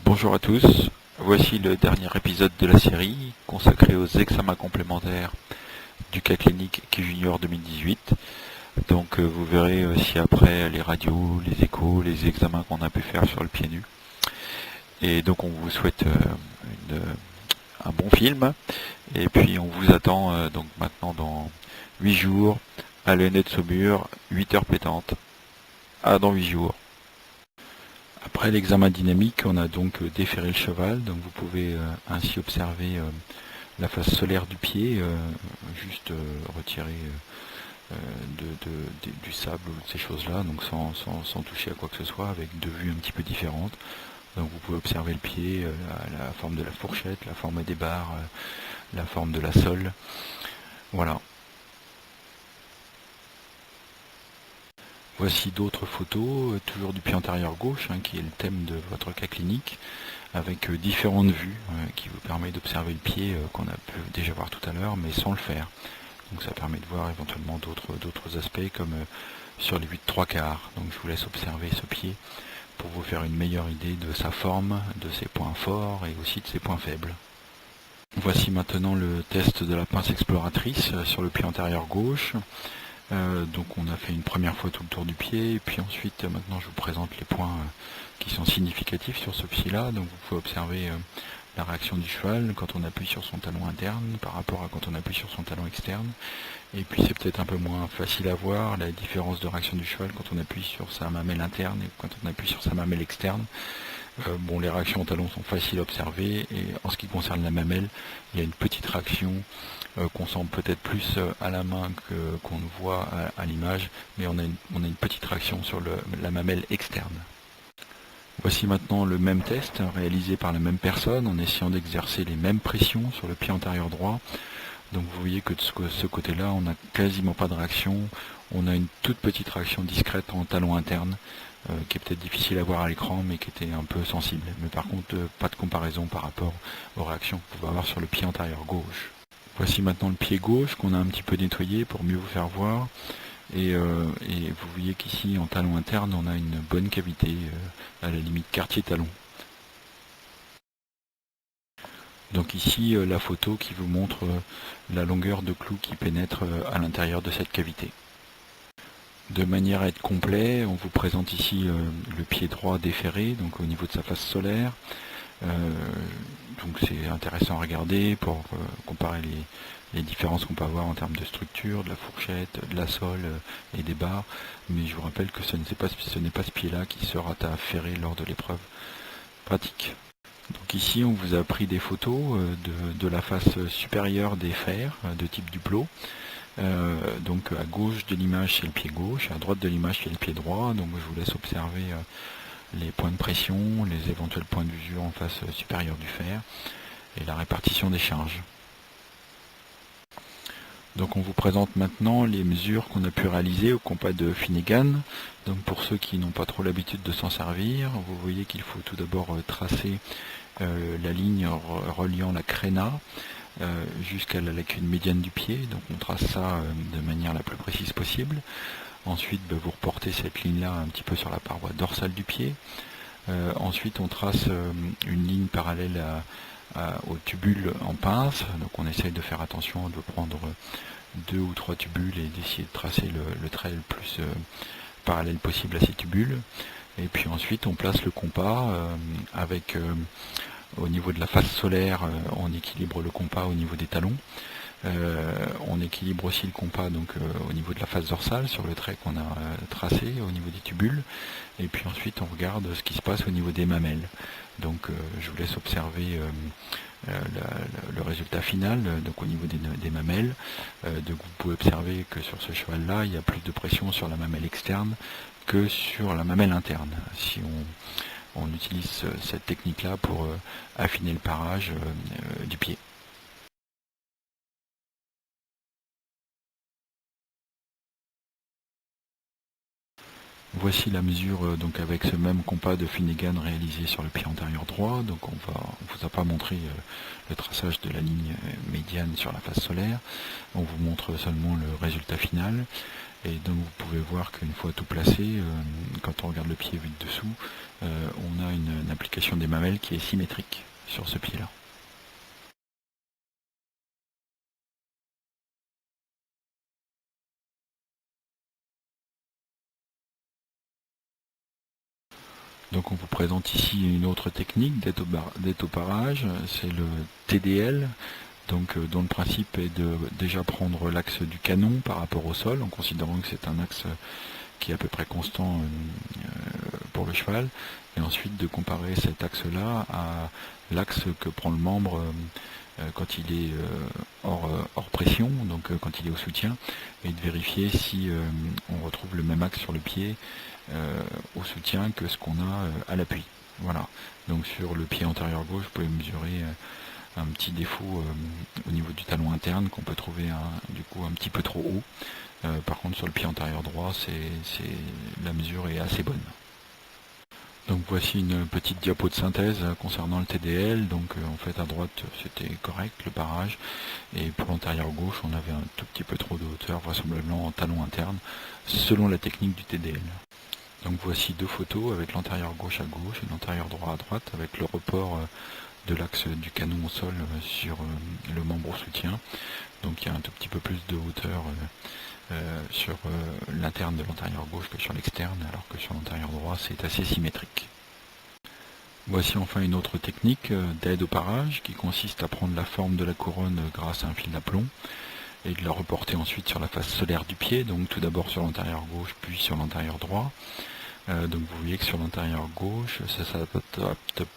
Bonjour à tous, voici le dernier épisode de la série consacré aux examens complémentaires du cas clinique Key Junior 2018. Donc vous verrez aussi après les radios, les échos, les examens qu'on a pu faire sur le pied nu. Et donc on vous souhaite un bon film. Et puis on vous attend donc maintenant dans 8 jours à l'ENE de Saumur, 8 heures pétantes. Dans 8 jours. Après l'examen dynamique, on a donc déferré le cheval, donc vous pouvez ainsi observer la face solaire du pied, juste retiré du sable ou de ces choses-là, donc sans toucher à quoi que ce soit, avec deux vues un petit peu différentes. Donc vous pouvez observer le pied, la forme de la fourchette, la forme des barres, la forme de la sole. Voilà. Voici d'autres photos, toujours du pied antérieur gauche, qui est le thème de votre cas clinique, avec différentes vues qui vous permet d'observer le pied qu'on a pu déjà voir tout à l'heure, mais sans le faire. Donc ça permet de voir éventuellement d'autres aspects comme sur les 8/3/4. Donc je vous laisse observer ce pied pour vous faire une meilleure idée de sa forme, de ses points forts et aussi de ses points faibles. Voici maintenant le test de la pince exploratrice sur le pied antérieur gauche. Donc on a fait une première fois tout le tour du pied, et puis ensuite maintenant je vous présente les points qui sont significatifs sur ce pied-là. Donc vous pouvez observer la réaction du cheval quand on appuie sur son talon interne par rapport à quand on appuie sur son talon externe. Et puis c'est peut-être un peu moins facile à voir la différence de réaction du cheval quand on appuie sur sa mamelle interne et quand on appuie sur sa mamelle externe. Bon, les réactions au talon sont faciles à observer, et en ce qui concerne la mamelle, il y a une petite réaction qu'on sent peut-être plus à la main qu'on ne voit à l'image, mais on a une petite réaction sur la mamelle externe. Voici maintenant le même test réalisé par la même personne en essayant d'exercer les mêmes pressions sur le pied antérieur droit. Donc vous voyez que de ce côté-là, on n'a quasiment pas de réaction. On a une toute petite réaction discrète en talon interne, qui est peut-être difficile à voir à l'écran, mais qui était un peu sensible. Mais par contre, pas de comparaison par rapport aux réactions que vous pouvez avoir sur le pied antérieur gauche. Voici maintenant le pied gauche qu'on a un petit peu nettoyé pour mieux vous faire voir. Et vous voyez qu'ici, en talon interne, on a une bonne cavité, à la limite quartier-talon. Donc ici, la photo qui vous montre la longueur de clou qui pénètre à l'intérieur de cette cavité. De manière à être complet, on vous présente ici le pied droit déferré, donc au niveau de sa face solaire. Donc c'est intéressant à regarder pour comparer les différences qu'on peut avoir en termes de structure, de la fourchette, de la sole et des barres. Mais je vous rappelle que ce n'est pas ce pied-là qui sera à ferrer lors de l'épreuve pratique. Donc ici on vous a pris des photos de la face supérieure des fers de type Duplot. Donc à gauche de l'image c'est le pied gauche, à droite de l'image c'est le pied droit. Donc je vous laisse observer les points de pression, les éventuels points d'usure en face supérieure du fer et la répartition des charges. Donc on vous présente maintenant les mesures qu'on a pu réaliser au compas de Finnegan. Donc pour ceux qui n'ont pas trop l'habitude de s'en servir, vous voyez qu'il faut tout d'abord tracer la ligne reliant la créna jusqu'à la lacune médiane du pied. Donc on trace ça de manière la plus précise possible. Ensuite vous reportez cette ligne là un petit peu sur la paroi dorsale du pied. Ensuite on trace une ligne parallèle au tubule en pince. Donc on essaye de faire attention de prendre 2 ou 3 tubules et d'essayer de tracer le trait le plus parallèle possible à ces tubules. Et puis ensuite on place le compas avec au niveau de la face solaire, on équilibre le compas au niveau des talons. On équilibre aussi le compas donc au niveau de la face dorsale sur le trait qu'on a tracé au niveau des tubules. Et puis ensuite on regarde ce qui se passe au niveau des mamelles. Donc je vous laisse observer le résultat final donc au niveau des mamelles. Donc vous pouvez observer que sur ce cheval là il y a plus de pression sur la mamelle externe que sur la mamelle interne. Si on utilise cette technique là pour affiner le parage du pied. Voici la mesure donc avec ce même compas de Finnegan réalisé sur le pied antérieur droit. Donc on vous a pas montré le traçage de la ligne médiane sur la face solaire. On vous montre seulement le résultat final. Et donc vous pouvez voir qu'une fois tout placé, quand on regarde le pied vu de dessous, on a une application des mamelles qui est symétrique sur ce pied-là. Donc on vous présente ici une autre technique d'étauparage, c'est le TDL, donc dont le principe est de déjà prendre l'axe du canon par rapport au sol, en considérant que c'est un axe qui est à peu près constant pour le cheval, et ensuite de comparer cet axe-là à l'axe que prend le membre quand il est hors pression, donc quand il est au soutien, et de vérifier si on retrouve le même axe sur le pied au soutien que ce qu'on a à l'appui. Voilà. Donc sur le pied antérieur gauche, vous pouvez mesurer un petit défaut au niveau du talon interne qu'on peut trouver du coup un petit peu trop haut. Par contre sur le pied antérieur droit, la mesure est assez bonne. Donc voici une petite diapo de synthèse concernant le TDL. Donc en fait à droite c'était correct le parage, et pour l'antérieur gauche on avait un tout petit peu trop de hauteur, vraisemblablement en talon interne, selon la technique du TDL. Donc voici deux photos avec l'antérieur gauche à gauche et l'antérieur droit à droite, avec le report de l'axe du canon au sol sur le membre au soutien. Donc il y a un tout petit peu plus de hauteur sur l'interne de l'antérieur gauche que sur l'externe, alors que sur l'antérieur droit c'est assez symétrique. Voici enfin une autre technique d'aide au parage qui consiste à prendre la forme de la couronne grâce à un fil d'aplomb et de la reporter ensuite sur la face solaire du pied, donc tout d'abord sur l'antérieur gauche puis sur l'antérieur droit. Donc vous voyez que sur l'antérieur gauche, ça ne s'adapte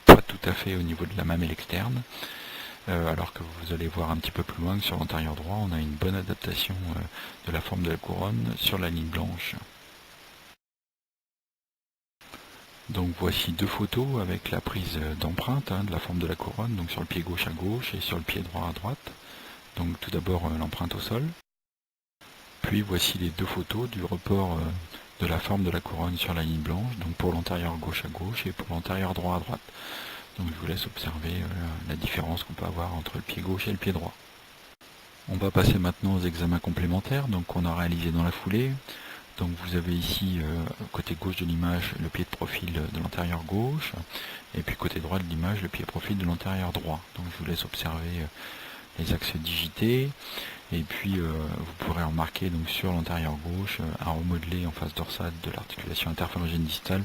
pas tout à fait au niveau de la mamelle externe, alors que vous allez voir un petit peu plus loin que sur l'antérieur droit, on a une bonne adaptation de la forme de la couronne sur la ligne blanche. Donc voici deux photos avec la prise d'empreinte de la forme de la couronne, donc sur le pied gauche à gauche et sur le pied droit à droite. Donc tout d'abord l'empreinte au sol. Puis voici les deux photos du report de la forme de la couronne sur la ligne blanche, donc pour l'antérieur gauche à gauche et pour l'antérieur droit à droite. Donc je vous laisse observer la différence qu'on peut avoir entre le pied gauche et le pied droit. On va passer maintenant aux examens complémentaires qu'on a réalisés dans la foulée. Donc vous avez ici, côté gauche de l'image, le pied de profil de l'antérieur gauche, et puis côté droit de l'image, le pied de profil de l'antérieur droit. Donc je vous laisse observer les axes digités, et puis vous pourrez remarquer donc sur l'antérieur gauche un remodelé en face dorsale de l'articulation interphalangienne distale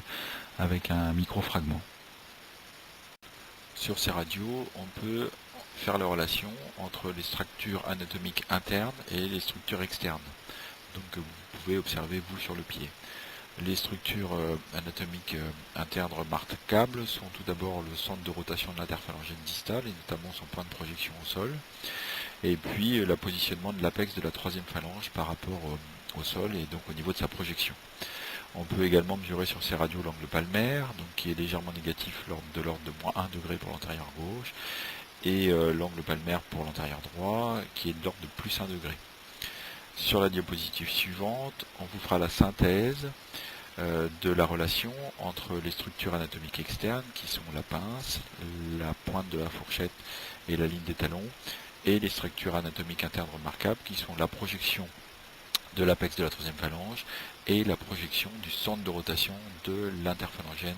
avec un micro-fragment. Sur ces radios, on peut faire la relation entre les structures anatomiques internes et les structures externes. Donc vous pouvez observer vous sur le pied. Les structures anatomiques internes remarquables sont tout d'abord le centre de rotation de l'interphalangienne distale et notamment son point de projection au sol, et puis le positionnement de l'apex de la troisième phalange par rapport au sol et donc au niveau de sa projection. On peut également mesurer sur ces radios l'angle palmaire, donc qui est légèrement négatif de l'ordre de -1 degré pour l'antérieur gauche, et l'angle palmaire pour l'antérieur droit qui est de l'ordre de +1 degré. Sur la diapositive suivante, on vous fera la synthèse de la relation entre les structures anatomiques externes qui sont la pince, la pointe de la fourchette et la ligne des talons, et les structures anatomiques internes remarquables qui sont la projection de l'apex de la troisième phalange et la projection du centre de rotation de l'interphalangienne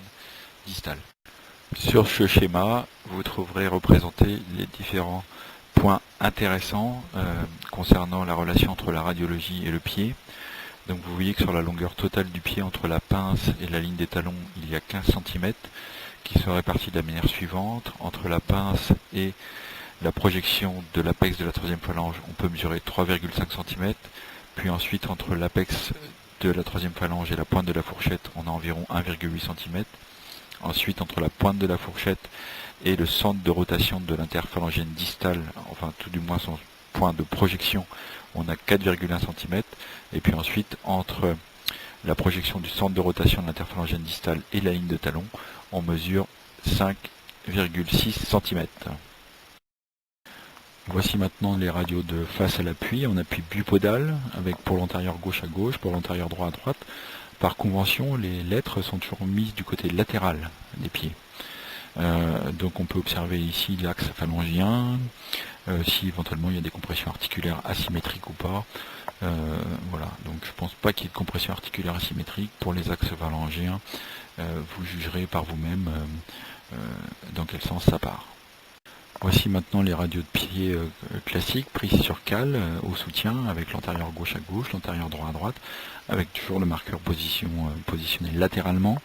distale. Sur ce schéma, vous trouverez représentés les différents points intéressants concernant la relation entre la radiologie et le pied. Donc vous voyez que sur la longueur totale du pied entre la pince et la ligne des talons, il y a 15 cm qui sont répartis de la manière suivante. Entre la pince et la projection de l'apex de la troisième phalange, on peut mesurer 3,5 cm. Puis ensuite, entre l'apex de la troisième phalange et la pointe de la fourchette, on a environ 1,8 cm. Ensuite, entre la pointe de la fourchette et le centre de rotation de l'interphalangienne distale, enfin tout du moins son point de projection, on a 4,1 cm. Et puis ensuite, entre la projection du centre de rotation de l'interphalangienne distale et la ligne de talon, on mesure 5,6 cm. Voici maintenant les radios de face à l'appui, en appui bipodal, avec pour l'antérieur gauche à gauche, pour l'antérieur droit à droite. Par convention, les lettres sont toujours mises du côté latéral des pieds. Donc on peut observer ici l'axe phalangien, si éventuellement il y a des compressions articulaires asymétriques ou pas. Voilà, donc je pense pas qu'il y ait de compression articulaire asymétrique. Pour les axes phalangiens, vous jugerez par vous-même dans quel sens ça part. Voici maintenant les radios de pied classiques, prises sur cale, au soutien, avec l'antérieur gauche à gauche, l'antérieur droit à droite, avec toujours le marqueur positionné latéralement.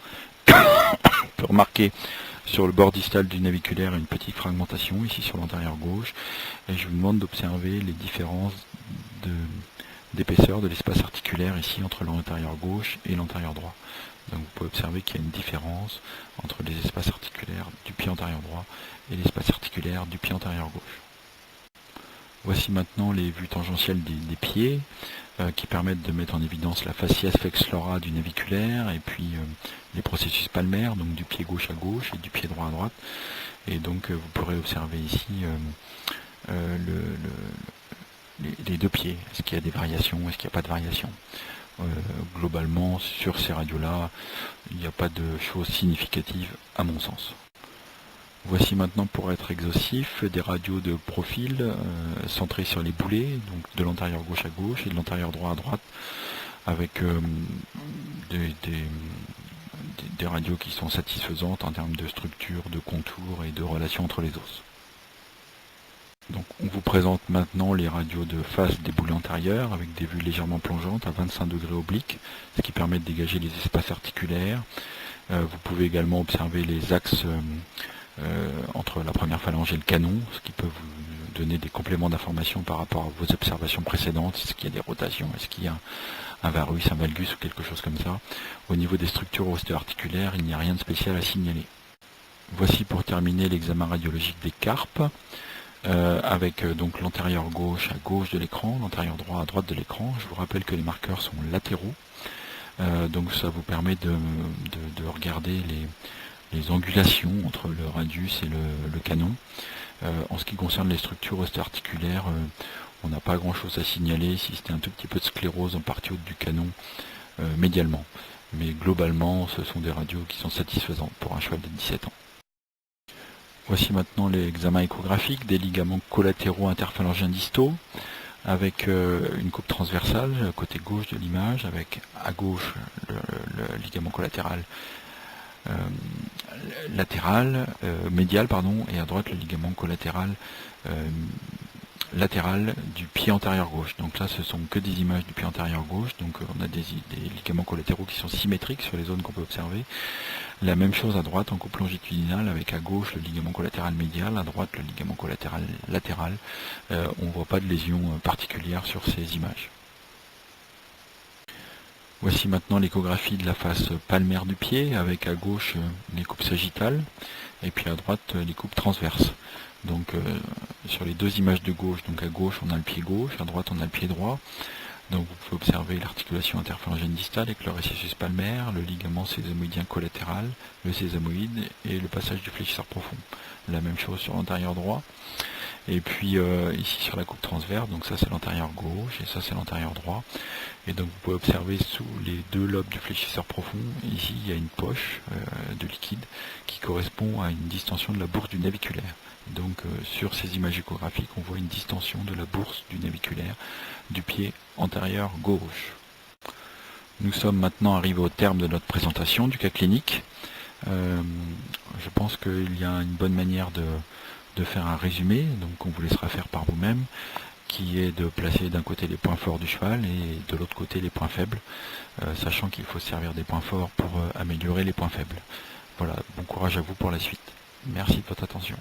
On peut remarquer sur le bord distal du naviculaire une petite fragmentation, ici sur l'antérieur gauche, et je vous demande d'observer les différences d'épaisseur de l'espace articulaire ici entre l'antérieur gauche et l'antérieur droit. Donc vous pouvez observer qu'il y a une différence entre les espaces articulaires du pied antérieur droit et l'espace articulaire du pied antérieur gauche. Voici maintenant les vues tangentielles des pieds qui permettent de mettre en évidence la facies flexora du naviculaire et puis les processus palmaires, donc du pied gauche à gauche et du pied droit à droite. Et donc vous pourrez observer ici les deux pieds. Est-ce qu'il y a des variations, est-ce qu'il n'y a pas de variations? Globalement, sur ces radios-là, il n'y a pas de choses significatives à mon sens. Voici maintenant, pour être exhaustif, des radios de profil centrées sur les boulets, donc de l'antérieur gauche à gauche et de l'antérieur droit à droite, avec des radios qui sont satisfaisantes en termes de structure, de contour et de relation entre les os. Donc on vous présente maintenant les radios de face des boulets antérieurs avec des vues légèrement plongeantes à 25 degrés obliques, ce qui permet de dégager les espaces articulaires. Vous pouvez également observer les axes entre la première phalange et le canon, ce qui peut vous donner des compléments d'information par rapport à vos observations précédentes. Est-ce qu'il y a des rotations, est-ce qu'il y a un varus, un valgus ou quelque chose comme ça. Au niveau des structures ostéo-articulaires, il n'y a rien de spécial à signaler. Voici pour terminer l'examen radiologique des carpes. Avec donc l'antérieur gauche à gauche de l'écran, l'antérieur droit à droite de l'écran. Je vous rappelle que les marqueurs sont latéraux, donc ça vous permet de regarder les angulations entre le radius et le canon. En ce qui concerne les structures ostéo-articulaires, on n'a pas grand chose à signaler, si c'était un tout petit peu de sclérose en partie haute du canon médialement. Mais globalement, ce sont des radios qui sont satisfaisantes pour un cheval de 17 ans. Voici maintenant l'examen échographique des ligaments collatéraux interphalangiens distaux avec une coupe transversale côté gauche de l'image, avec à gauche le ligament collatéral médial et à droite le ligament collatéral latéral du pied antérieur gauche. Donc là ce sont que des images du pied antérieur gauche, donc on a des ligaments collatéraux qui sont symétriques sur les zones qu'on peut observer. La même chose à droite en coupe longitudinale avec à gauche le ligament collatéral médial, à droite le ligament collatéral latéral. On ne voit pas de lésion particulière sur ces images. Voici maintenant l'échographie de la face palmaire du pied avec à gauche les coupes sagittales et puis à droite les coupes transverses. Donc sur les deux images de gauche, donc à gauche on a le pied gauche, à droite on a le pied droit. Donc vous pouvez observer l'articulation interphalangienne distale avec le récessus palmaire, le ligament sésamoïdien collatéral, le sésamoïde et le passage du fléchisseur profond. La même chose sur l'antérieur droit. Et puis ici sur la coupe transverse, donc ça c'est l'antérieur gauche et ça c'est l'antérieur droit. Et donc vous pouvez observer sous les deux lobes du fléchisseur profond, ici il y a une poche de liquide qui correspond à une distension de la bourse du naviculaire. Donc sur ces images échographiques, on voit une distension de la bourse du naviculaire du pied antérieur gauche. Nous sommes maintenant arrivés au terme de notre présentation du cas clinique. Je pense qu'il y a une bonne manière de faire un résumé, donc on vous laissera faire par vous-même, qui est de placer d'un côté les points forts du cheval et de l'autre côté les points faibles, sachant qu'il faut se servir des points forts pour améliorer les points faibles. Voilà, bon courage à vous pour la suite. Merci de votre attention.